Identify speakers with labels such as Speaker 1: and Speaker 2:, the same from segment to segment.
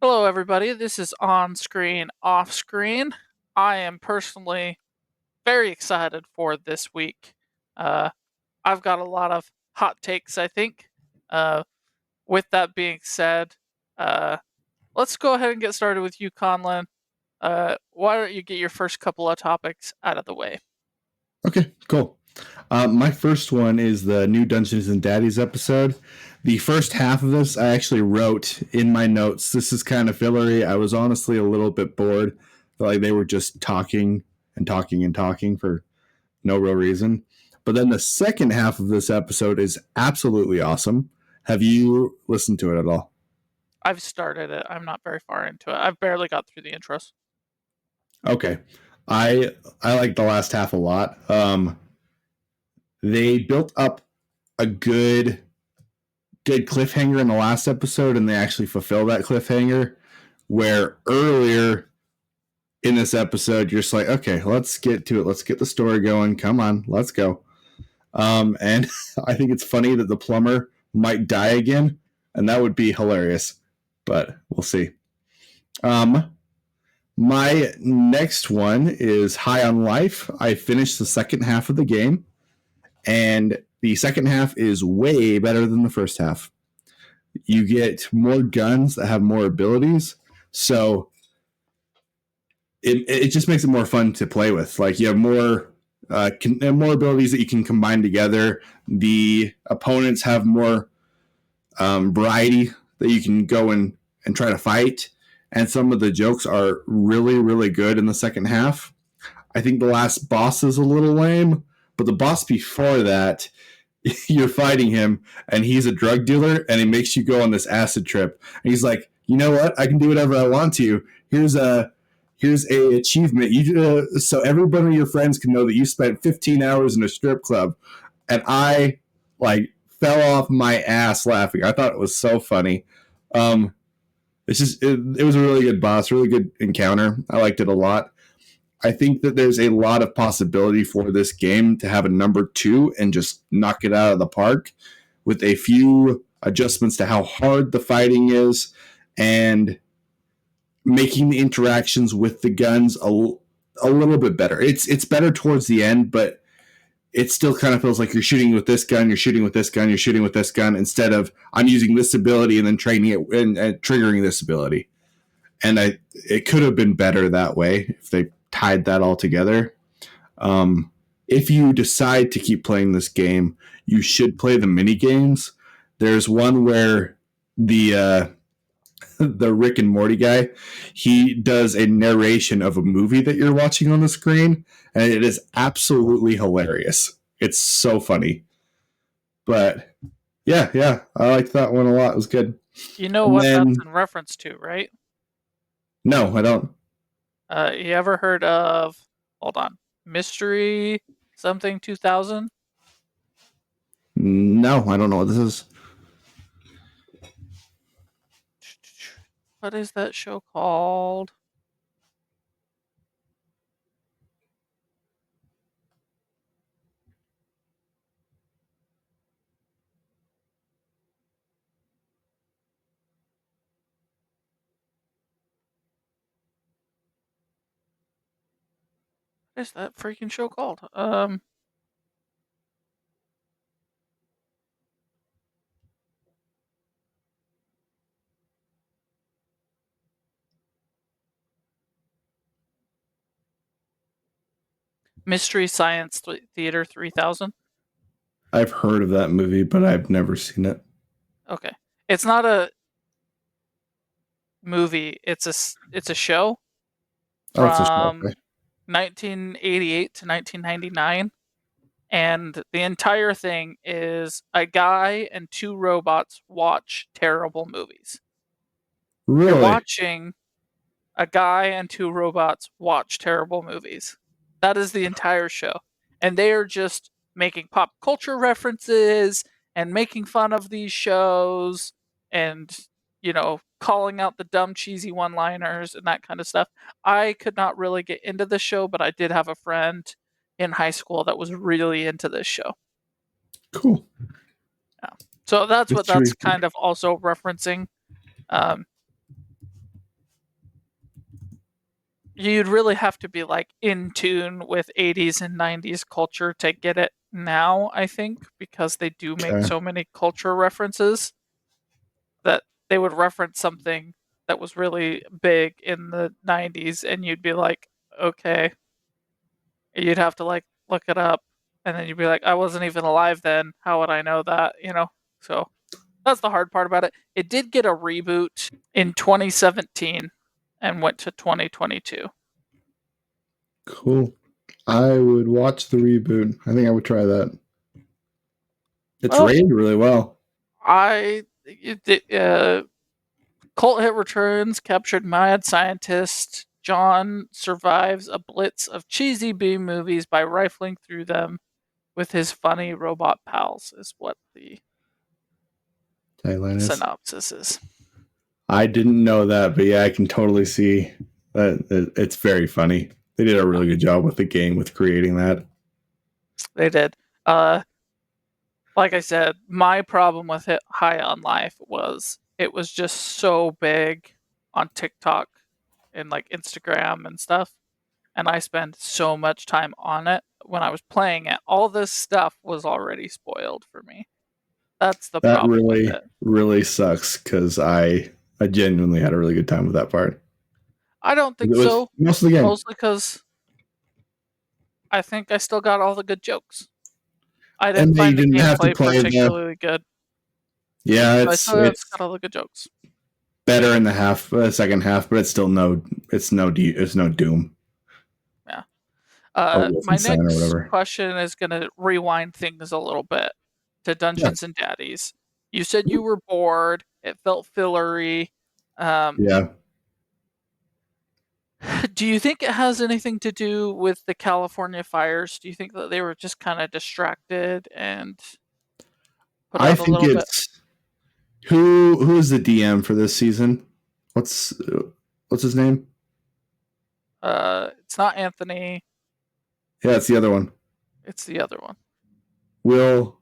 Speaker 1: Hello, everybody. This is On Screen, Off Screen. I am personally very excited for this week. Uh, I've got a lot of hot takes, I think. Uh, with that being said, uh, let's go ahead and get started with you, Conlon. Why don't you get your first couple of topics out of the way?
Speaker 2: Okay, cool. My first one is the new Dungeons and Daddies episode. The first half of this I actually wrote in my notes. This is kind of fillery. I was honestly a little bit bored. Felt like they were just talking and talking and talking for no real reason. But then the second half of this episode is absolutely awesome. Have you listened to it at all?
Speaker 1: I've started it. I'm not very far into it. I've barely got through the intros.
Speaker 2: Okay. I like the last half a lot. They built up a good cliffhanger in the last episode, and they actually fulfill that cliffhanger. Where earlier in this episode, you're just like, okay, let's get to it. Let's get the story going. Come on, let's go. And I think it's funny that the plumber might die again, and that would be hilarious. But we'll see. My next one is High on Life. I finished the second half of the game, and the second half is way better than the first half. You get more guns that have more abilities, so it just makes it more fun to play with. Like you have more abilities that you can combine together. The opponents have more variety that you can go and try to fight. And some of the jokes are really, really good in the second half. I think the last boss is a little lame, but the boss before that, you're fighting him and he's a drug dealer and he makes you go on this acid trip. And he's like, you know what? I can do whatever I want to. Here's a achievement. So everybody of your friends can know that you spent 15 hours in a strip club. And I like fell off my ass laughing. I thought it was so funny. Um, it was a really good boss, really good encounter. I liked it a lot. I think that there's a lot of possibility for this game to have a number two and just knock it out of the park with a few adjustments to how hard the fighting is and making the interactions with the guns a little bit better. It's better towards the end, but it still kind of feels like you're shooting with this gun, you're shooting with this gun, you're shooting with this gun instead of I'm using this ability and then training it and triggering this ability. And it could have been better that way if they tied that all together. If you decide to keep playing this game, you should play the mini games. There's one where the the Rick and Morty guy, he does a narration of a movie that you're watching on the screen, and it is absolutely hilarious. It's so funny. But yeah, I liked that one a lot. It was good.
Speaker 1: You know
Speaker 2: And
Speaker 1: what that's
Speaker 2: then
Speaker 1: in reference to, right?
Speaker 2: no, I don't.
Speaker 1: You ever heard of, hold on, Mystery something 2000?
Speaker 2: No, I don't know what this is.
Speaker 1: What is that show called? What is that freaking show called? Mystery Science Theater 3000.
Speaker 2: I've heard of that movie, but I've never seen it.
Speaker 1: Okay, it's not a movie. It's a show
Speaker 2: Oh, it's a show.
Speaker 1: from
Speaker 2: Okay.
Speaker 1: 1988 to 1999, and the entire thing is a guy and two robots watch terrible movies. You're
Speaker 2: Really?
Speaker 1: watching a guy and two robots watch terrible movies. That is the entire show. And they are just making pop culture references and making fun of these shows and, calling out the dumb, cheesy one liners and that kind of stuff. I could not really get into this show, but I did have a friend in high school that was really into this show.
Speaker 2: Cool.
Speaker 1: Yeah. So that's what
Speaker 2: Mystery.
Speaker 1: that's kind of also referencing. Um, you'd really have to be like in tune with 80s and 90s culture to get it now, I think, because they do make
Speaker 2: Okay.
Speaker 1: so many culture references that they would reference something that was really big in the 90s and you'd be like, okay, you'd have to like look it up and then you'd be like, I wasn't even alive then. How would I know that? So that's the hard part about it. It did get a reboot in 2017 and went to 2022.
Speaker 2: Cool. I would watch the reboot. I think I would try that. It's
Speaker 1: Well,
Speaker 2: rated really well.
Speaker 1: Cult Hit returns, captured mad scientist. John survives a blitz of cheesy B movies by rifling through them with his funny robot pals, is what the
Speaker 2: Tagline is.
Speaker 1: synopsis is.
Speaker 2: I didn't know that, but yeah, I can totally see that it's very funny. They did a really good job with the game with creating that.
Speaker 1: They did. Like I said, my problem with it High on Life was it was just so big on TikTok and like Instagram and stuff. And I spent so much time on it when I was playing it. All this stuff was already spoiled for me. That's the
Speaker 2: That
Speaker 1: problem with
Speaker 2: really,
Speaker 1: it.
Speaker 2: really sucks because I genuinely had a really good time with that part.
Speaker 1: I don't think
Speaker 2: It was
Speaker 1: so.
Speaker 2: most of the game.
Speaker 1: Mostly because I think I still got all the good jokes. I didn't
Speaker 2: And they
Speaker 1: find the
Speaker 2: didn't have to
Speaker 1: gameplay
Speaker 2: play the.
Speaker 1: particularly good,
Speaker 2: Yeah,
Speaker 1: but I still
Speaker 2: it's
Speaker 1: got all the good jokes.
Speaker 2: better in the second half, but it's still it's no Doom
Speaker 1: Yeah.
Speaker 2: or
Speaker 1: My
Speaker 2: Wolfenstein or
Speaker 1: next
Speaker 2: whatever.
Speaker 1: question is going to rewind things a little bit to
Speaker 2: Yeah,
Speaker 1: Dungeons and Daddies. You said you were bored. It felt fillery. Um,
Speaker 2: yeah.
Speaker 1: do you think it has anything to do with the California fires? Do you think that they were just kind of distracted and put
Speaker 2: I
Speaker 1: out a
Speaker 2: think
Speaker 1: little bit?
Speaker 2: it's who is the DM for this season? What's what's his name?
Speaker 1: It's not Anthony.
Speaker 2: Yeah, it's the other one.
Speaker 1: It's the other one.
Speaker 2: Will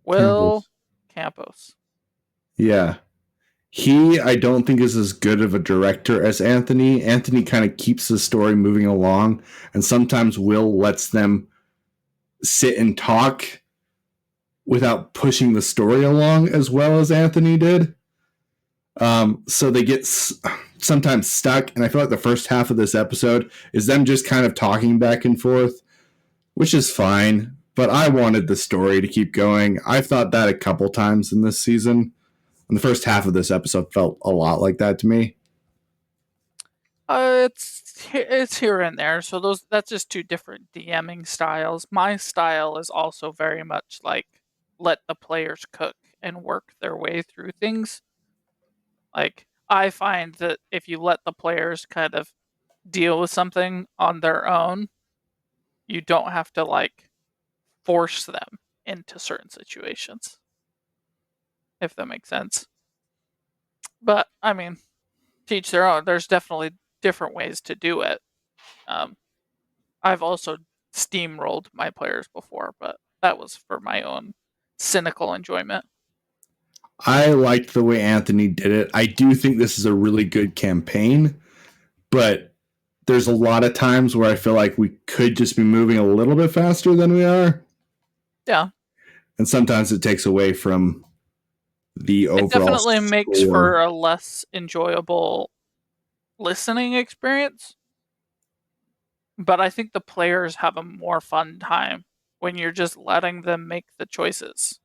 Speaker 1: Will
Speaker 2: Campos.
Speaker 1: Campos.
Speaker 2: Yeah. He, I don't think, is as good of a director as Anthony. Anthony kind of keeps the story moving along, and sometimes Will lets them sit and talk without pushing the story along as well as Anthony did. So they get sometimes stuck, and I feel like the first half of this episode is them just kind of talking back and forth, which is fine. But I wanted the story to keep going. I've thought that a couple times in this season. And the first half of this episode felt a lot like that to me.
Speaker 1: It's here and there. So that's just two different DMing styles. My style is also very much like let the players cook and work their way through things. Like I find that if you let the players kind of deal with something on their own, you don't have to like force them into certain situations, if that makes sense. But I mean, teach their own. There's definitely different ways to do it. Um, I've also steamrolled my players before, but that was for my own cynical enjoyment.
Speaker 2: I liked the way Anthony did it. I do think this is a really good campaign, but there's a lot of times where I feel like we could just be moving a little bit faster than we are.
Speaker 1: Yeah.
Speaker 2: And sometimes it takes away from the overall.
Speaker 1: It definitely makes
Speaker 2: score.
Speaker 1: for a less enjoyable listening experience. But I think the players have a more fun time when you're just letting them make the choices.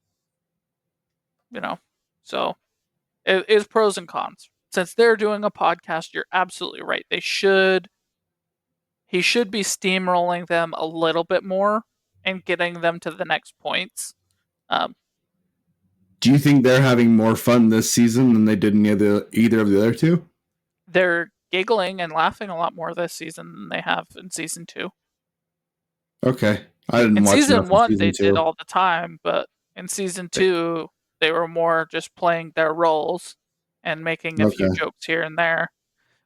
Speaker 1: So it is pros and cons. Since they're doing a podcast, you're absolutely right. He should be steamrolling them a little bit more and getting them to the next points.
Speaker 2: Do you think they're having more fun this season than they did in either of the other two?
Speaker 1: They're giggling and laughing a lot more this season than they have in season 2.
Speaker 2: Okay. I didn't
Speaker 1: In
Speaker 2: watch
Speaker 1: season
Speaker 2: enough of
Speaker 1: 1,
Speaker 2: season
Speaker 1: they did
Speaker 2: 2.
Speaker 1: all the time, but in season 2, they were more just playing their roles and making a few
Speaker 2: Okay.
Speaker 1: jokes here and there.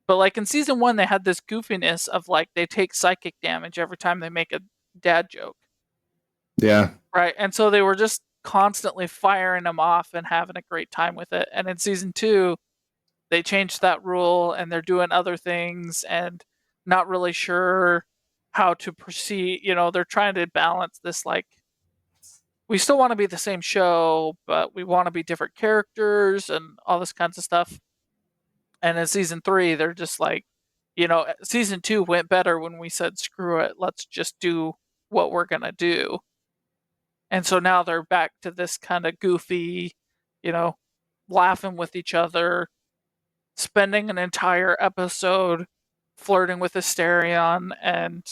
Speaker 1: But like in season 1, they had this goofiness of like they take psychic damage every time they make a dad joke.
Speaker 2: Yeah.
Speaker 1: Right. And so they were just constantly firing them off and having a great time with it. And in season 2, they changed that rule and they're doing other things. And not really sure how to proceed. They're trying to balance this, like, we still want to be the same show, but we want to be different characters and all this kinds of stuff. And in season 3, they're just like, season 2 went better when we said, screw it, let's just do what we're going to do. And so now they're back to this kind of goofy, laughing with each other, spending an entire episode flirting with Asterion and,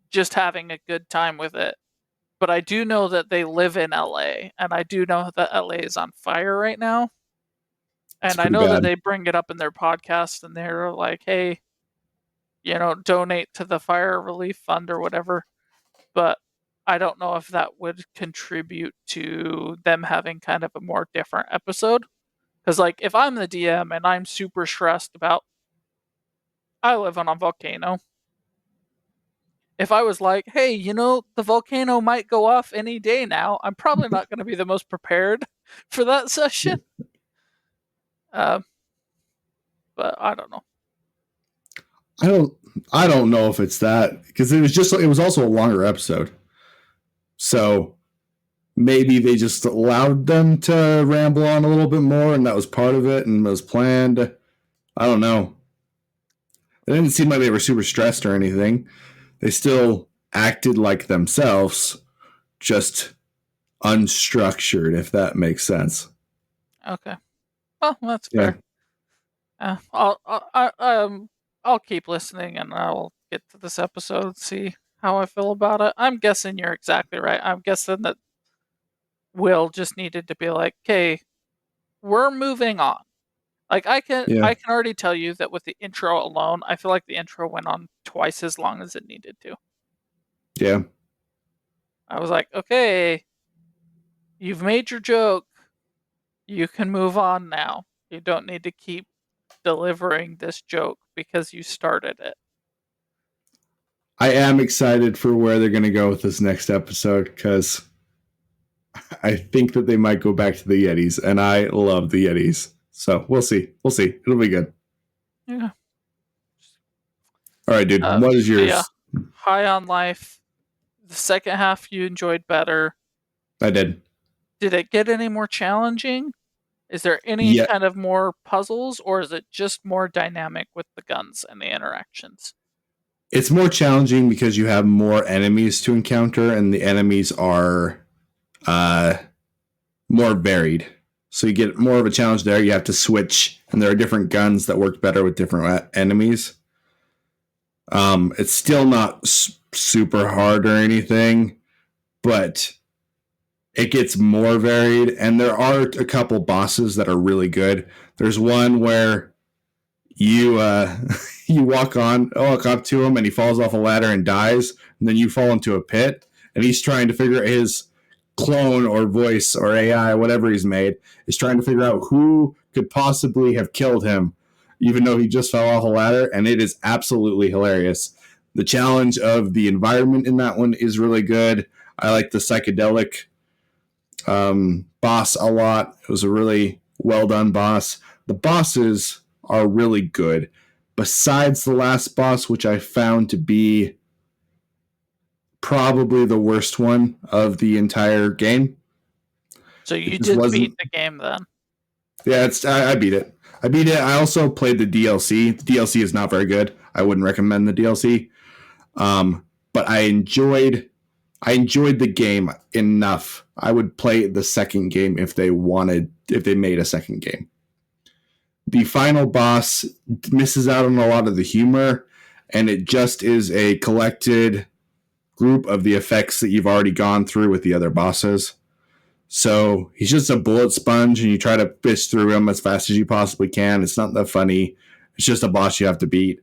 Speaker 1: just having a good time with it. But I do know that they live in LA, and I do know that LA is on fire right now.
Speaker 2: It's
Speaker 1: And I
Speaker 2: pretty
Speaker 1: know that
Speaker 2: bad.
Speaker 1: they bring it up in their podcast, and they're like, hey, donate to the fire relief fund or whatever. But I don't know if that would contribute to them having kind of a more different episode. Because, like, if I'm the DM and I'm super stressed about, I live on a volcano. If I was like, hey, the volcano might go off any day now, I'm probably not going to be the most prepared for that session. But I don't know.
Speaker 2: I don't know if it's that, because it was also a longer episode. So maybe they just allowed them to ramble on a little bit more, and that was part of it, and it was planned. I don't know. It didn't seem like they were super stressed or anything. They still acted like themselves, just unstructured, if that makes sense.
Speaker 1: Okay. Well, that's fair. Yeah. I'll keep listening, and I'll get to this episode and see how I feel about it. I'm guessing you're exactly right. I'm guessing that Will just needed to be like, okay, we're moving on. Like, I can already tell you that with the intro alone, I feel like the intro went on twice as long as it needed to.
Speaker 2: Yeah.
Speaker 1: I was like, okay, you've made your joke. You can move on now. You don't need to keep delivering this joke because you started it.
Speaker 2: I am excited for where they're going to go with this next episode, because I think that they might go back to the Yetis, and I love the Yetis. So we'll see. We'll see. It'll be good.
Speaker 1: Yeah.
Speaker 2: All right, dude. What is yours?
Speaker 1: Yeah. High on Life. The second half you enjoyed better.
Speaker 2: I did.
Speaker 1: Did it get any more challenging? Is there any kind of more puzzles, or is it just more dynamic with the guns and the interactions?
Speaker 2: It's more challenging because you have more enemies to encounter, and the enemies are more varied. So you get more of a challenge there. You have to switch, and there are different guns that work better with different enemies. It's still not super hard or anything, but it gets more varied, and there are a couple bosses that are really good. There's one where you you walk up to him, and he falls off a ladder and dies, and then you fall into a pit, and he's trying to figure out his clone or voice or AI, whatever he's made, is trying to figure out who could possibly have killed him, even though he just fell off a ladder, and it is absolutely hilarious. The challenge of the environment in that one is really good. I like the psychedelic boss a lot. It was a really well done boss. The bosses are really good, besides the last boss, which I found to be probably the worst one of the entire game.
Speaker 1: So you did beat the game then?
Speaker 2: Yeah, I beat it. I also played the DLC. The DLC is not very good. I wouldn't recommend the DLC. But I enjoyed the game enough. I would play the second game if they made a second game. The final boss misses out on a lot of the humor, and it just is a collected group of the effects that you've already gone through with the other bosses. So he's just a bullet sponge, and you try to fish through him as fast as you possibly can. It's not that funny. It's just a boss you have to beat.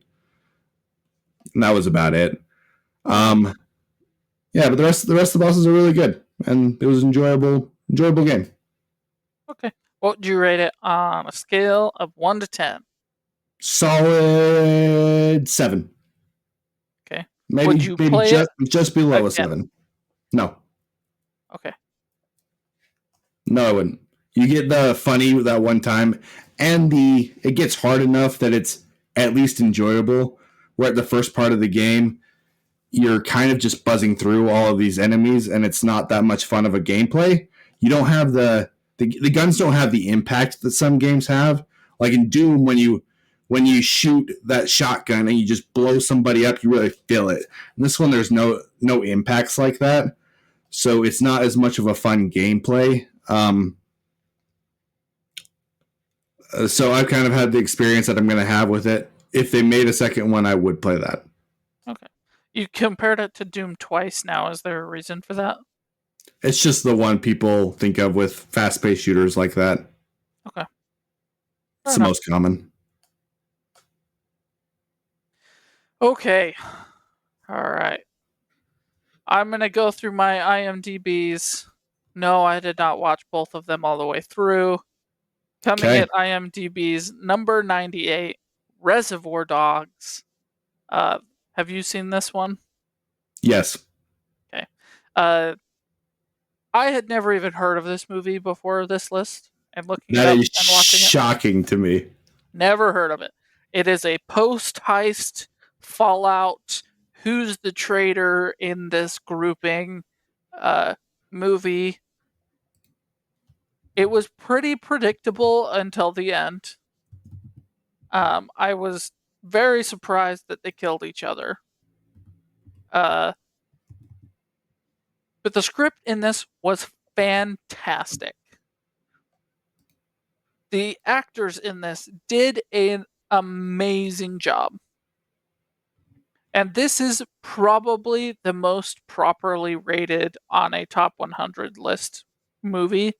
Speaker 2: And that was about it. Yeah, but the rest of the bosses are really good, and it was an enjoyable game.
Speaker 1: Okay. What would you rate it on a scale of 1 to 10?
Speaker 2: Solid 7.
Speaker 1: Okay.
Speaker 2: Maybe just below a 7. No.
Speaker 1: Okay.
Speaker 2: No, I wouldn't. You get the funny that one time, and it gets hard enough that it's at least enjoyable. Where at the first part of the game, you're kind of just buzzing through all of these enemies, and it's not that much fun of a gameplay. You don't have the guns don't have the impact that some games have. Like in Doom, when you shoot that shotgun and you just blow somebody up, you really feel it. In this one, there's no impacts like that, so it's not as much of a fun gameplay. So I've kind of had the experience that I'm going to have with it. If they made a second one, I would play that.
Speaker 1: Okay. You compared it to Doom twice now. Is there a reason for that?
Speaker 2: It's just the one people think of with fast-paced shooters like that.
Speaker 1: Okay.
Speaker 2: It's the most common.
Speaker 1: Okay. All right. I'm going to go through my IMDb's. No, I did not watch both of them all the way through. Coming at IMDb's number 98, Reservoir Dogs. Have you seen this one?
Speaker 2: Yes.
Speaker 1: Okay. I had never even heard of this movie before this list, and looking it up and watching it.
Speaker 2: Shocking to me.
Speaker 1: Never heard of it. It is a post-heist Fallout, who's the traitor in this grouping movie. It was pretty predictable until the end. I was very surprised that they killed each other. But the script in this was fantastic. The actors in this did an amazing job. And this is probably the most properly rated on a top 100 list movie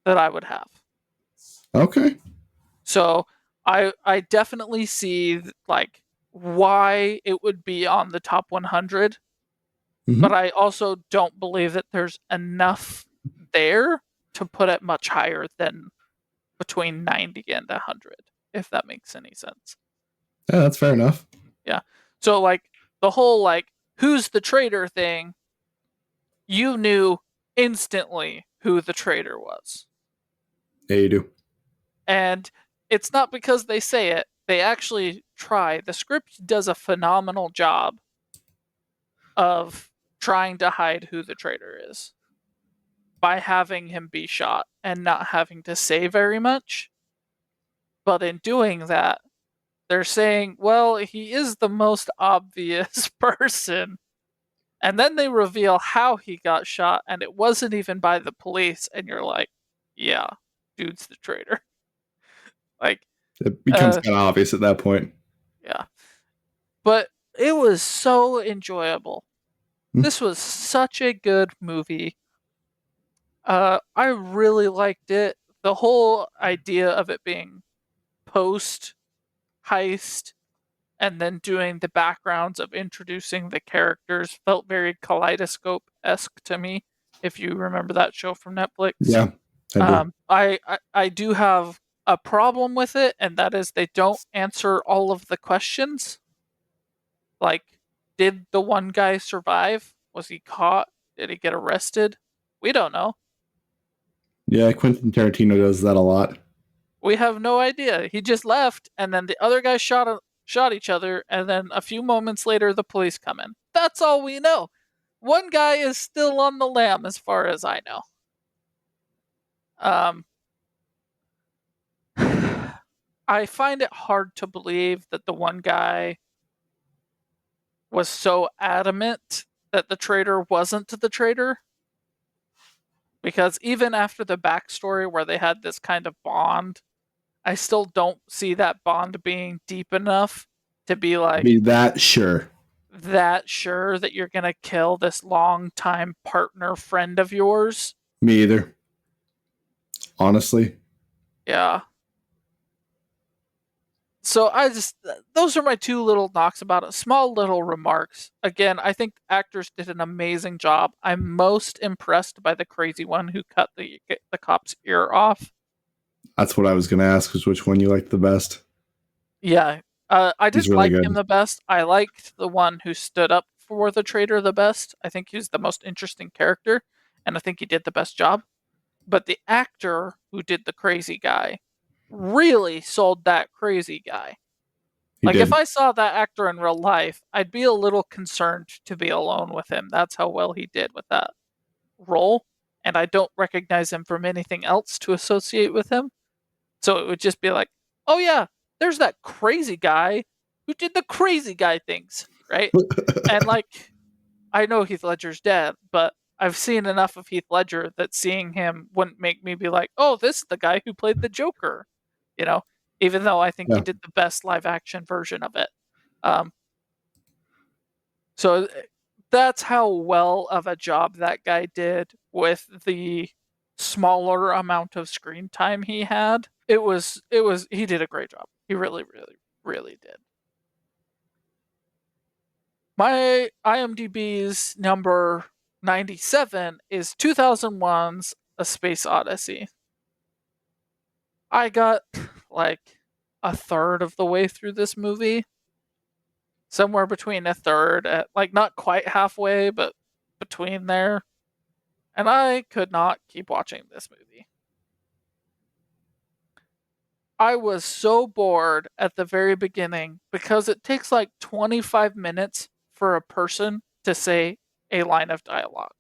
Speaker 1: that I would have.
Speaker 2: Okay.
Speaker 1: So I definitely see like why it would be on the top 100, but I also don't believe that there's enough there to put it much higher than between 90 and 100, if that makes any sense.
Speaker 2: Yeah, that's fair enough.
Speaker 1: Yeah. So like the whole like who's the traitor thing, you knew instantly who the traitor was.
Speaker 2: Yeah, you do.
Speaker 1: And it's not because they say it, they actually try. The script does a phenomenal job of trying to hide who the traitor is by having him be shot and not having to say very much. But in doing that, they're saying, well, he is the most obvious person. And then they reveal how he got shot, and it wasn't even by the police. And you're like, yeah, dude's the traitor. Like,
Speaker 2: it becomes kind of obvious at that point.
Speaker 1: Yeah. But it was so enjoyable. This was such a good movie. I really liked it. The whole idea of it being post heist and then doing the backgrounds of introducing the characters felt very Kaleidoscope-esque to me, if you remember that show from Netflix.
Speaker 2: Yeah, I do.
Speaker 1: I do have a problem with it, and that is they don't answer all of the questions. Like, did the one guy survive? Was he caught? Did he get arrested? We don't know.
Speaker 2: Yeah, Quentin Tarantino does that a lot.
Speaker 1: We have no idea. He just left, and then the other guy shot each other, and then a few moments later, the police come in. That's all we know. One guy is still on the lam, as far as I know. I find it hard to believe that the one guy was so adamant that the traitor wasn't the traitor. Because even after the backstory where they had this kind of bond, I still don't see that bond being deep enough to be like,
Speaker 2: be that sure
Speaker 1: that you're gonna kill this longtime partner friend of yours.
Speaker 2: Me either. Honestly.
Speaker 1: Yeah. So those are my two little knocks about it. Small little remarks. Again, I think actors did an amazing job. I'm most impressed by the crazy one who cut the cop's ear off.
Speaker 2: That's what I was going to ask, was which one you liked the best.
Speaker 1: Yeah. I didn't
Speaker 2: really
Speaker 1: like him the best. I liked the one who stood up for the traitor the best. I think he's the most interesting character, and I think he did the best job. But the actor who did the crazy guy really sold that crazy guy.
Speaker 2: He
Speaker 1: Like,
Speaker 2: did.
Speaker 1: if I saw that actor in real life, I'd be a little concerned to be alone with him. That's how well he did with that role. And I don't recognize him from anything else to associate with him. So it would just be like, oh, yeah, there's that crazy guy who did the crazy guy things, right? And, like, I know Heath Ledger's dead, but I've seen enough of Heath Ledger that seeing him wouldn't make me be like, oh, this is the guy who played the Joker, you know, even though I think he
Speaker 2: Yeah.
Speaker 1: did the best live action version of it. Um, so that's how well of a job that guy did with the smaller amount of screen time he had. He did a great job. He really, really, really did. My IMDb's number 97 is 2001's A Space Odyssey. I got like a third of the way through this movie. Somewhere between a third, at, like not quite halfway, but between there. And I could not keep watching this movie. I was so bored at the very beginning because it takes like 25 minutes for a person to say a line of dialogue.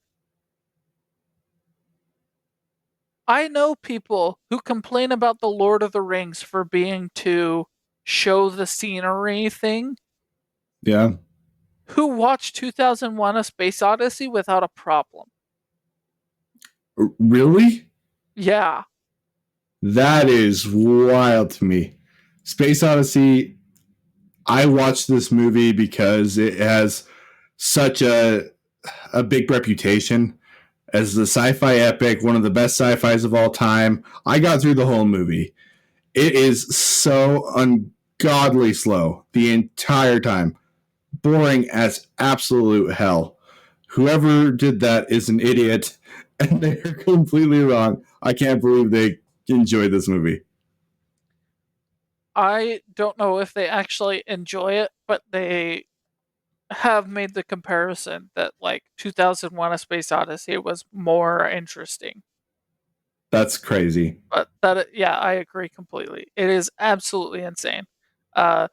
Speaker 1: I know people who complain about the Lord of the Rings for being too show the scenery thing,
Speaker 2: Yeah.
Speaker 1: who watched 2001 A Space Odyssey without a problem.
Speaker 2: Really?
Speaker 1: Yeah.
Speaker 2: That is wild to me. Space Odyssey, I watched this movie because it has such a big reputation as the sci-fi epic, one of the best sci-fis of all time. I got through the whole movie. It is so ungodly slow the entire time. Boring as absolute hell. Whoever did that is an idiot, and they're completely wrong. I can't believe they enjoyed this movie.
Speaker 1: I don't know if they actually enjoy it, but they have made the comparison that like 2001 A Space Odyssey was more interesting.
Speaker 2: That's crazy.
Speaker 1: But that, yeah, I agree completely. It is absolutely insane. Uh,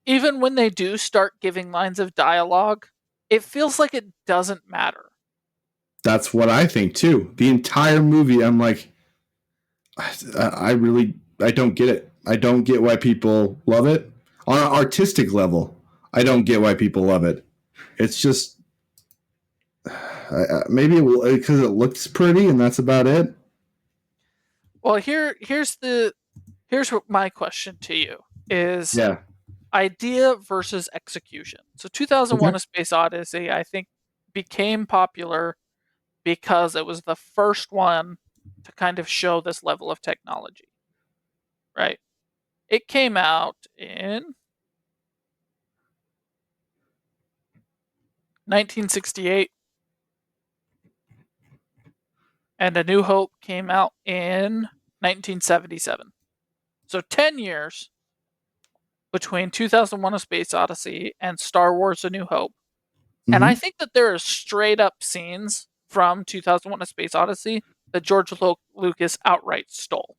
Speaker 1: even when they do start giving lines of dialogue, it feels like it doesn't matter.
Speaker 2: That's what I think too. The entire movie, I'm like, I don't get it. I don't get why people love it. On an artistic level, I don't get why people love it. It's just maybe because it looks pretty and that's about it.
Speaker 1: Well, here's what my question to you is:
Speaker 2: Yeah.
Speaker 1: idea versus execution. So 2001
Speaker 2: Okay.
Speaker 1: A Space Odyssey, I think, became popular because it was the first one to kind of show this level of technology, right? It came out in 1968, and A New Hope came out in 1977. So 10 years between 2001 A Space Odyssey and Star Wars A New Hope. And I
Speaker 2: Mm-hmm.
Speaker 1: think that there are straight up scenes from 2001 A Space Odyssey that George Lucas outright stole.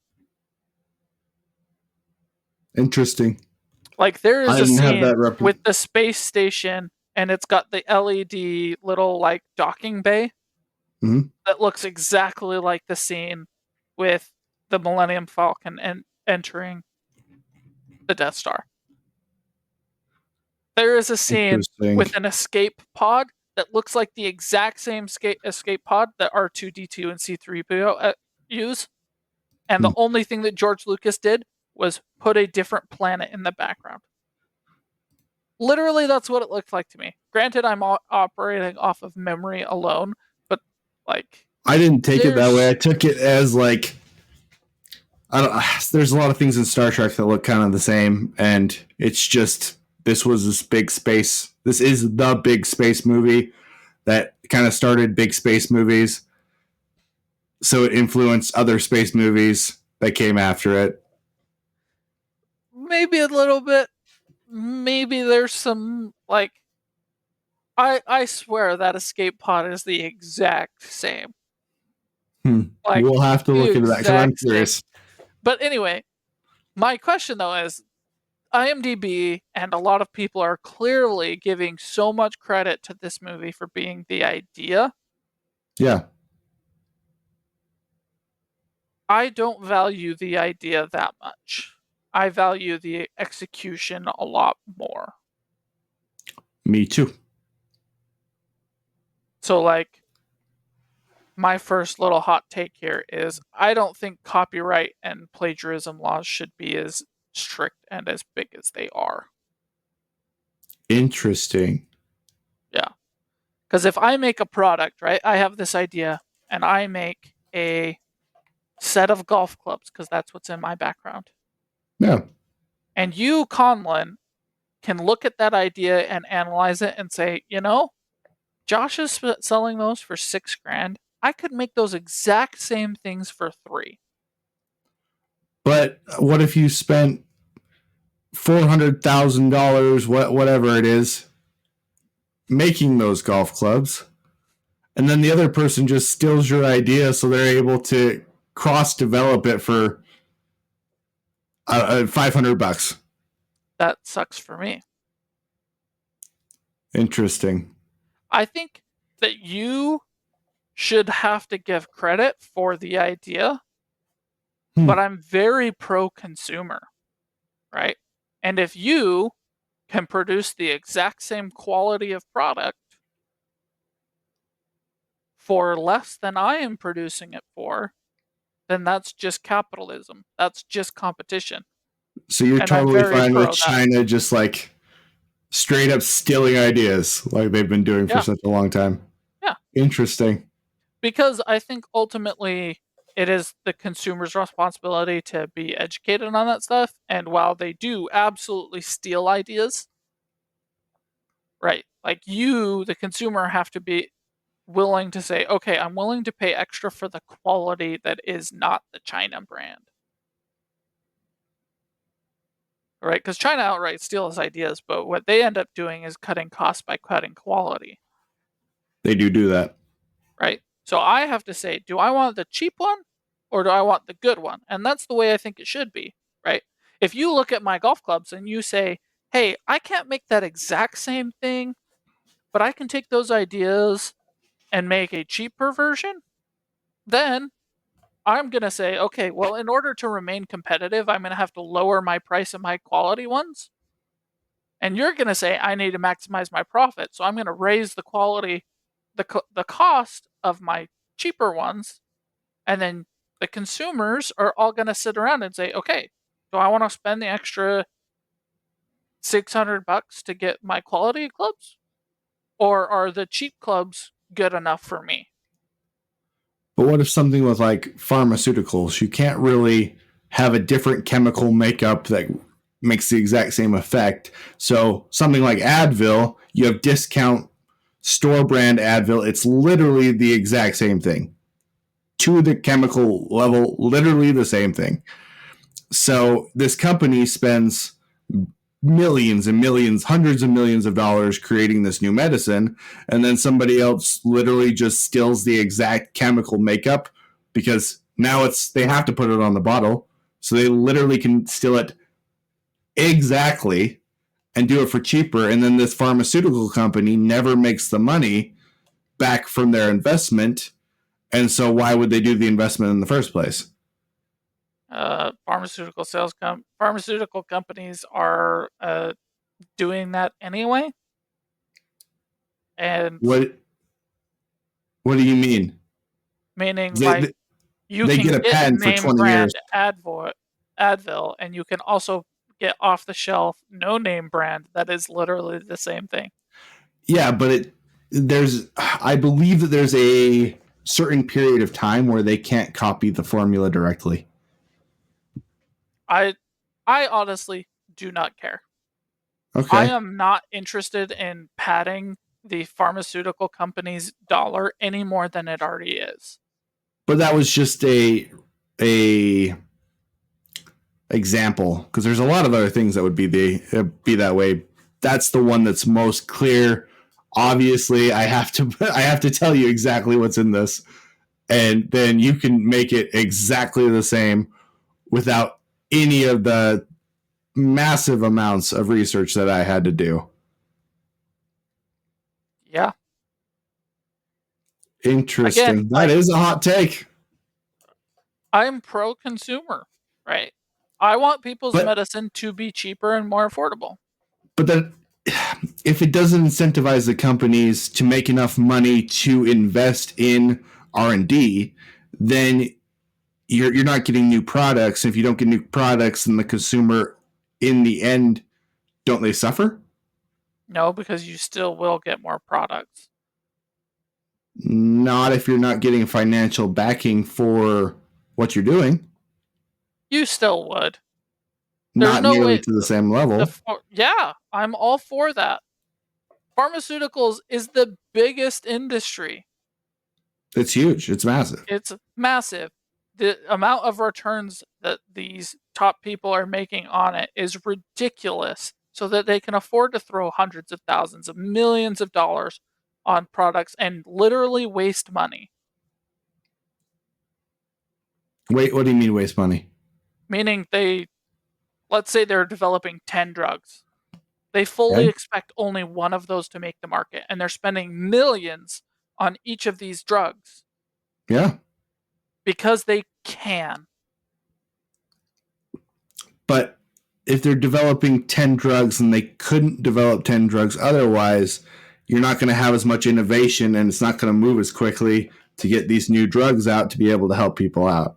Speaker 2: Interesting.
Speaker 1: Like, there
Speaker 2: I
Speaker 1: is a
Speaker 2: didn't have
Speaker 1: scene
Speaker 2: that
Speaker 1: with the space station and it's got the LED little like docking bay
Speaker 2: Mhm.
Speaker 1: that looks exactly like the scene with the Millennium Falcon and entering the Death Star. There is a scene
Speaker 2: Interesting.
Speaker 1: with an escape pod that looks like the exact same escape pod that R2D2 and C3PO use. And the
Speaker 2: Hmm.
Speaker 1: only thing that George Lucas did was put a different planet in the background. Literally, that's what it looked like to me. Granted, I'm operating off of memory alone, but like,
Speaker 2: I didn't take it that way. I
Speaker 1: there's
Speaker 2: took it as like I don't. There's a lot of things in Star Trek that look kind of the same, and it's just this was this big space. This is the big space movie that kind of started big space movies, so it influenced other space movies that came after it.
Speaker 1: maybe a little bit. Maybe there's some like, I swear that escape pod is the exact same. Like,
Speaker 2: We'll have to
Speaker 1: the
Speaker 2: look into that because I'm
Speaker 1: exact same.
Speaker 2: curious.
Speaker 1: But anyway, my question though is, IMDb and a lot of people are clearly giving so much credit to this movie for being the idea.
Speaker 2: Yeah.
Speaker 1: I don't value the idea that much. I value the execution a lot more.
Speaker 2: Me too.
Speaker 1: So, like, my first little hot take here is I don't think copyright and plagiarism laws should be as strict and as big as they are.
Speaker 2: Interesting.
Speaker 1: Yeah. Because if I make a product, right, I have this idea and I make a set of golf clubs because that's what's in my background.
Speaker 2: Yeah.
Speaker 1: And you, Conlon, can look at that idea and analyze it and say, Josh is selling those for $6,000. I could make those exact same things for 3.
Speaker 2: But what if you spent $400,000, whatever it is, making those golf clubs, and then the other person just steals your idea so they're able to cross-develop it for $500?
Speaker 1: That sucks for me.
Speaker 2: Interesting.
Speaker 1: I think that you should have to give credit for the idea, but I'm very pro-consumer, right? And if you can produce the exact same quality of product for less than I am producing it for, then that's just capitalism. That's just competition.
Speaker 2: So you're
Speaker 1: And
Speaker 2: totally fine with China just like straight up stealing ideas like they've been doing for such a long time.
Speaker 1: Yeah.
Speaker 2: Interesting.
Speaker 1: Because I think ultimately it is the consumer's responsibility to be educated on that stuff. And while they do absolutely steal ideas, right, like you, the consumer, have to be willing to say, okay, I'm willing to pay extra for the quality that is not the China brand. Right? Because China outright steals ideas, but what they end up doing is cutting costs by cutting quality.
Speaker 2: They do that.
Speaker 1: Right? So I have to say, do I want the cheap one or do I want the good one? And that's the way I think it should be, right? If you look at my golf clubs and you say, hey, I can't make that exact same thing, but I can take those ideas and make a cheaper version, then I'm going to say, okay, well, in order to remain competitive, I'm going to have to lower my price of my quality ones. And you're going to say, I need to maximize my profit. So I'm going to raise the quality, the cost of my cheaper ones. And then the consumers are all going to sit around and say, okay, do I want to spend the extra $600 to get my quality clubs? Or are the cheap clubs good enough for me?
Speaker 2: But what if something with like pharmaceuticals? You can't really have a different chemical makeup that makes the exact same effect. So something like Advil, you have discount store brand Advil. It's literally the exact same thing. To the chemical level, literally the same thing. So this company spends millions and millions, hundreds of millions of dollars creating this new medicine, and then somebody else literally just steals the exact chemical makeup because now they have to put it on the bottle. So they literally can steal it exactly and do it for cheaper. And then this pharmaceutical company never makes the money back from their investment. And so why would they do the investment in the first place?
Speaker 1: Pharmaceutical companies are doing that anyway. And
Speaker 2: what do you mean?
Speaker 1: Meaning, like, you can
Speaker 2: get a patent for 20 years.
Speaker 1: Advil, and you can also get off the shelf no-name brand that is literally the same thing.
Speaker 2: Yeah, but I believe that there's a certain period of time where they can't copy the formula directly.
Speaker 1: I honestly do not care.
Speaker 2: Okay.
Speaker 1: I am not interested in padding the pharmaceutical company's dollar any more than it already is.
Speaker 2: But that was just a example, because there's a lot of other things that would be that way. That's the one that's most clear. Obviously, I have to tell you exactly what's in this, and then you can make it exactly the same without any of the massive amounts of research that I had to do.
Speaker 1: Yeah.
Speaker 2: Interesting.
Speaker 1: Again,
Speaker 2: That is a hot take.
Speaker 1: I'm pro-consumer, right? I want people's
Speaker 2: But
Speaker 1: medicine to be cheaper and more affordable.
Speaker 2: but that if it doesn't incentivize the companies to make enough money to invest in R&D, then you're not getting new products. If you don't get new products, then the consumer, in the end, don't they suffer?
Speaker 1: No, because you still will get more products.
Speaker 2: Not if you're not getting financial backing for what you're doing.
Speaker 1: You still would. There's
Speaker 2: Not
Speaker 1: no
Speaker 2: nearly
Speaker 1: way.
Speaker 2: to the same level.
Speaker 1: Yeah, I'm all for that. Pharmaceuticals is the biggest industry.
Speaker 2: It's huge. It's massive.
Speaker 1: It's massive. The amount of returns that these top people are making on it is ridiculous, so that they can afford to throw hundreds of thousands of millions of dollars on products and literally waste money.
Speaker 2: Wait, what do you mean waste money?
Speaker 1: Meaning let's say they're developing 10 drugs. They fully
Speaker 2: Okay.
Speaker 1: expect only one of those to make the market, and they're spending millions on each of these drugs
Speaker 2: Yeah.
Speaker 1: because they can.
Speaker 2: But if they're developing 10 drugs and they couldn't develop 10 drugs otherwise, you're not going to have as much innovation and it's not going to move as quickly to get these new drugs out to be able to help people out.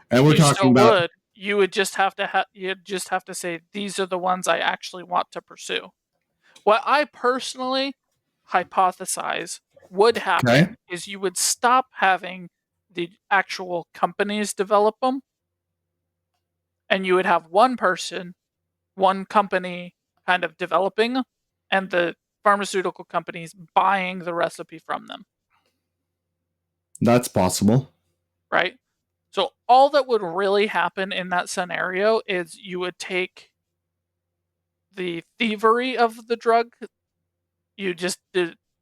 Speaker 2: And we're
Speaker 1: You
Speaker 2: talking
Speaker 1: still
Speaker 2: about
Speaker 1: would. You would just have to you'd just have to say these are the ones I actually want to pursue. What I personally hypothesize would
Speaker 2: okay.
Speaker 1: happen is you would stop having the actual companies develop them, and you would have one person, one company kind of developing, and the pharmaceutical companies buying the recipe from them,
Speaker 2: That's possible.
Speaker 1: right? So all that would really happen in that scenario is you would take the thievery of the drug, you just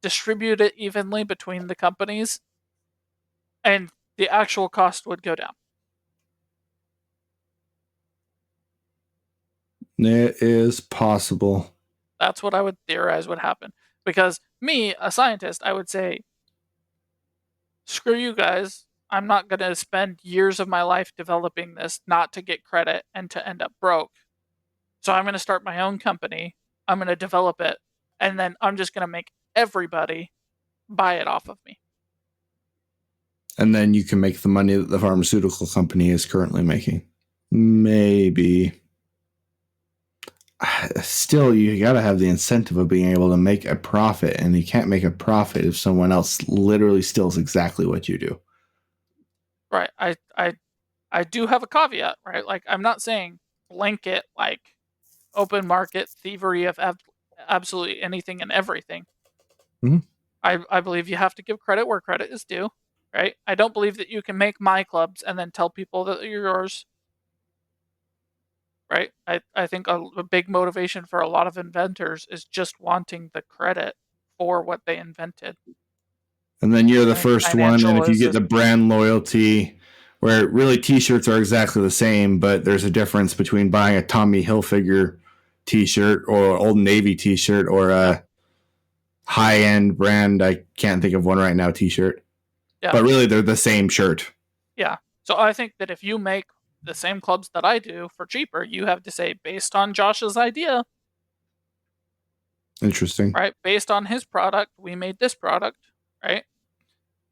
Speaker 1: distribute it evenly between the companies, and the actual cost would go down.
Speaker 2: It is possible.
Speaker 1: That's what I would theorize would happen. Because me, a scientist, I would say, screw you guys. I'm not going to spend years of my life developing this not to get credit and to end up broke. So I'm going to start my own company. I'm going to develop it. And then I'm just going to make everybody buy it off of me.
Speaker 2: And then you can make the money that the pharmaceutical company is currently making. Maybe. Still, you got to have the incentive of being able to make a profit, and you can't make a profit if someone else literally steals exactly what you do.
Speaker 1: Right. I do have a caveat, right? Like, I'm not saying blanket, like, open market thievery of absolutely anything and everything.
Speaker 2: Mhm.
Speaker 1: I believe you have to give credit where credit is due, right? I don't believe that you can make my clubs and then tell people that they're yours, right? I think a big motivation for a lot of inventors is just wanting the credit for what they invented.
Speaker 2: And then you're the
Speaker 1: I think
Speaker 2: first one, and
Speaker 1: financial
Speaker 2: if you
Speaker 1: is
Speaker 2: get the brand loyalty, where really t-shirts are exactly the same, but there's a difference between buying a Tommy Hilfiger t-shirt or Old Navy t-shirt or a high-end brand, I can't think of one right now, t-shirt.
Speaker 1: Yeah.
Speaker 2: But really they're the same shirt.
Speaker 1: Yeah. So I think that if you make the same clubs that I do for cheaper, you have to say, based on Josh's idea,
Speaker 2: Interesting.
Speaker 1: right? Based on his product, we made this product, right?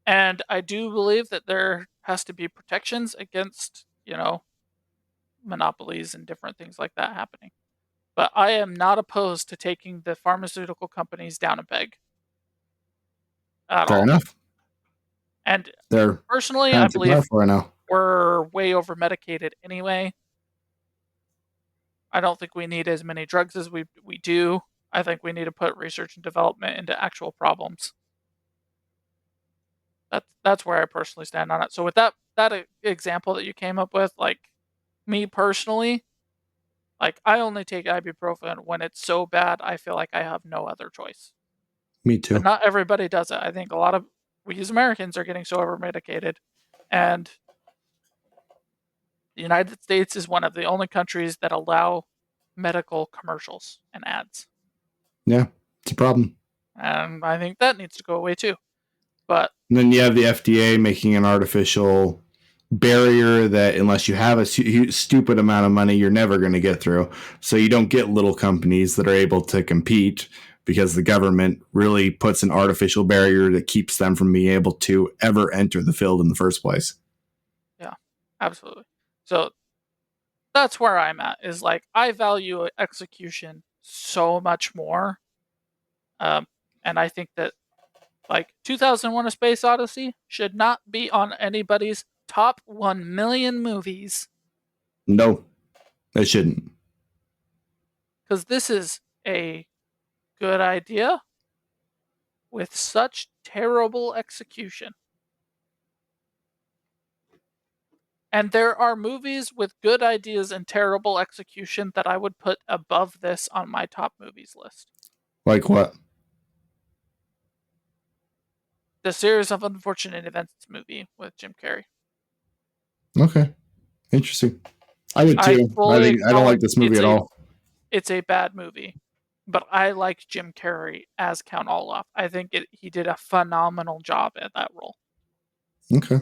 Speaker 1: And I do believe that there has to be protections against, monopolies and different things like that happening. But I am not opposed to taking the pharmaceutical companies down a peg at
Speaker 2: Fair
Speaker 1: all.
Speaker 2: enough.
Speaker 1: And
Speaker 2: They're
Speaker 1: personally,
Speaker 2: kind
Speaker 1: I
Speaker 2: of too
Speaker 1: believe
Speaker 2: powerful right now.
Speaker 1: we're way over medicated anyway. I don't think we need as many drugs as we do. I think we need to put research and development into actual problems. That's where I personally stand on it. So with that example that you came up with, like, me personally, like, I only take ibuprofen when it's so bad I feel like I have no other choice.
Speaker 2: Me
Speaker 1: But
Speaker 2: too.
Speaker 1: not everybody does it. I think a lot of we as Americans are getting so over medicated, and the United States is one of the only countries that allow medical commercials and ads.
Speaker 2: Yeah, it's a problem.
Speaker 1: And I think that needs to go away too. But
Speaker 2: And then you have the FDA making an artificial barrier that unless you have a stupid amount of money, you're never going to get through. So you don't get little companies that are able to compete because the government really puts an artificial barrier that keeps them from being able to ever enter the field in the first place.
Speaker 1: yeah, absolutely. So that's where I'm at, is like I value execution so much more. And I think that like 2001 A Space Odyssey should not be on anybody's top 1 million movies,
Speaker 2: No, it shouldn't.
Speaker 1: because this is a good idea with such terrible execution. And there are movies with good ideas and terrible execution that I would put above this on my top movies list.
Speaker 2: Like what?
Speaker 1: The Series of Unfortunate Events movie with Jim Carrey.
Speaker 2: Okay, interesting. I would
Speaker 1: I
Speaker 2: too.
Speaker 1: fully
Speaker 2: I don't like
Speaker 1: acknowledge
Speaker 2: this movie at all.
Speaker 1: it's a bad movie, but I like Jim Carrey as Count Olaf. I think he did a phenomenal job at that role.
Speaker 2: Okay.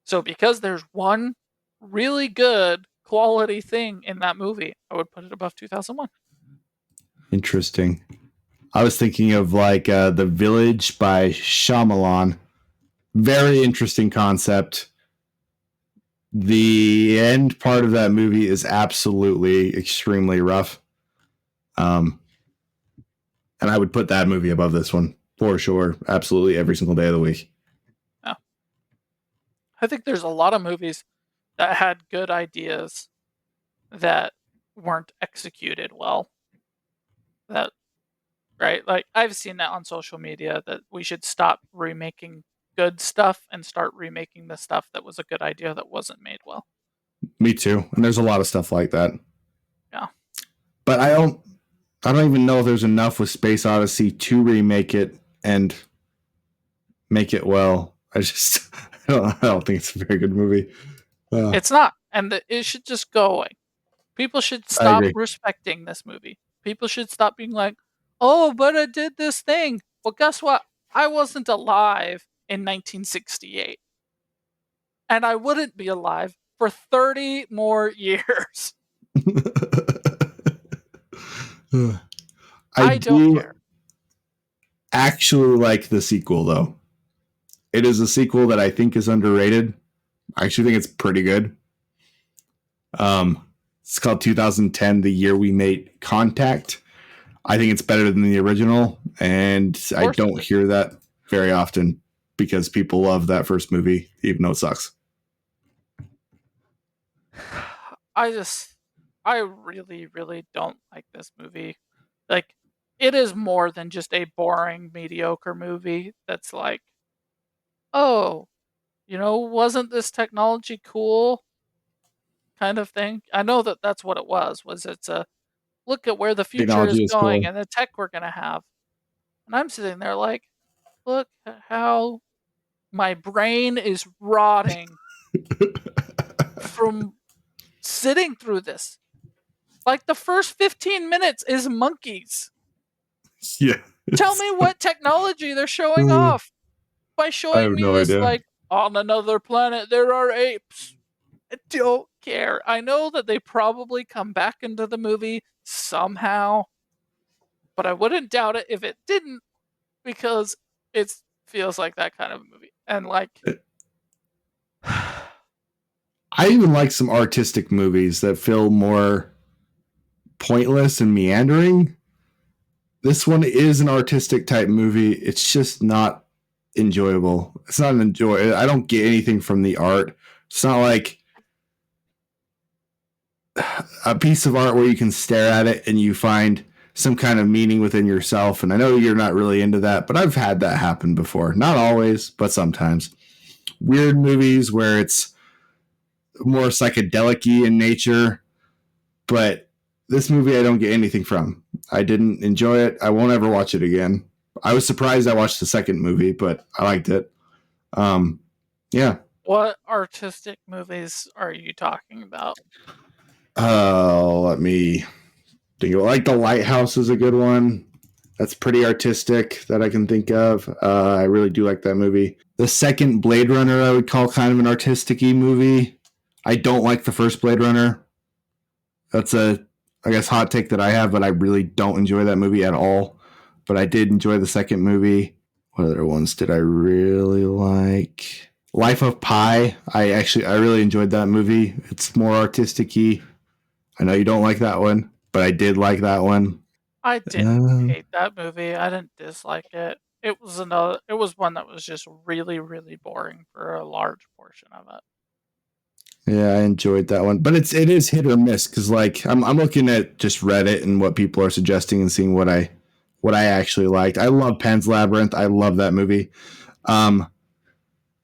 Speaker 1: So because there's one really good quality thing in that movie, I would put it above 2001.
Speaker 2: Interesting. I was thinking of like The Village by Shyamalan. Very interesting concept. The end part of that movie is absolutely extremely rough. And I would put that movie above this one for sure. Absolutely every single day of the week.
Speaker 1: Yeah. I think there's a lot of movies that had good ideas that weren't executed well. That right? Like I've seen that on social media that we should stop remaking good stuff and start remaking the stuff that was a good idea that wasn't made well.
Speaker 2: Me too. And there's a lot of stuff like that.
Speaker 1: Yeah.
Speaker 2: But I don't even know if there's enough with Space Odyssey to remake it and make it well. I don't think it's a very good movie.
Speaker 1: It's not, and it should just go away. People should stop respecting this movie. People should stop being like, "Oh, but I did this thing." Well, guess what? I wasn't alive in 1968, and I wouldn't be alive for 30 more years. I don't care.
Speaker 2: Actually like the sequel though. It is a sequel that I think is underrated. I actually think it's pretty good. It's called 2010, The Year We Made Contact. I think it's better than the original, and I don't hear that very often because people love that first movie, even though it sucks.
Speaker 1: I really, really don't like this movie. Like, it is more than just a boring, mediocre movie that's like, oh, wasn't this technology cool? Kind of thing. I know that that's what it was it's a look at where the future
Speaker 2: Technology
Speaker 1: is going
Speaker 2: cool.
Speaker 1: and the tech we're going to have. And I'm sitting there like, look how my brain is rotting from sitting through this. Like the first 15 minutes is monkeys.
Speaker 2: Yeah.
Speaker 1: Tell me what technology they're showing off by showing me this idea. Like on another planet there are apes. I don't care. I know that they probably come back into the movie somehow, but I wouldn't doubt it if it didn't, because it feels like that kind of movie. And like,
Speaker 2: I even like some artistic movies that feel more pointless and meandering. This one is an artistic type movie. It's just not enjoyable. It's not I don't get anything from the art. It's not like a piece of art where you can stare at it and you find some kind of meaning within yourself. And I know you're not really into that, but I've had that happen before. Not always, but sometimes. Weird movies where it's more psychedelic-y in nature, but this movie I don't get anything from. I didn't enjoy it. I won't ever watch it again. I was surprised I watched the second movie, but I liked it. Yeah.
Speaker 1: What artistic movies are you talking about?
Speaker 2: Let me think. Like The Lighthouse is a good one. That's pretty artistic that I can think of. I really do like that movie. The second Blade Runner I would call kind of an artistic-y movie. I don't like the first Blade Runner. That's a, I guess, hot take that I have, but I really don't enjoy that movie at all. But I did enjoy the second movie. What other ones did I really like? Life of Pi. I really enjoyed that movie. It's more artistic-y. I know you don't like that one, but I did like that one.
Speaker 1: I didn't hate that movie. I didn't dislike it. It was one that was just really, really boring for a large portion of it.
Speaker 2: Yeah, I enjoyed that one, but it is hit or miss because like I'm looking at just Reddit and what people are suggesting and seeing what I actually liked. I love Pan's Labyrinth. I love that movie.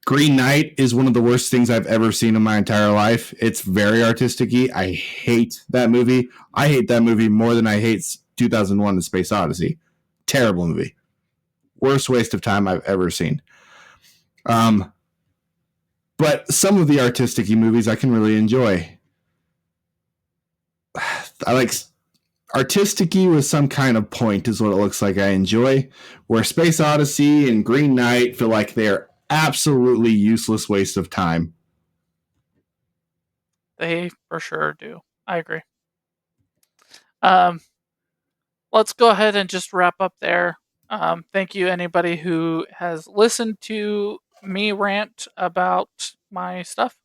Speaker 2: Green Knight is one of the worst things I've ever seen in my entire life. It's very artistic-y. I hate that movie. I hate that movie more than I hate 2001: The Space Odyssey. Terrible movie. Worst waste of time I've ever seen. But some of the artistic-y movies I can really enjoy. I like artistic-y with some kind of point is what it looks like I enjoy. Where Space Odyssey and Green Knight feel like they're absolutely useless waste of time.
Speaker 1: They for sure do. I agree. Let's go ahead and just wrap up there. Thank you, anybody who has listened to me rant about my stuff.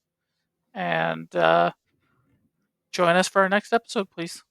Speaker 1: And join us for our next episode, please.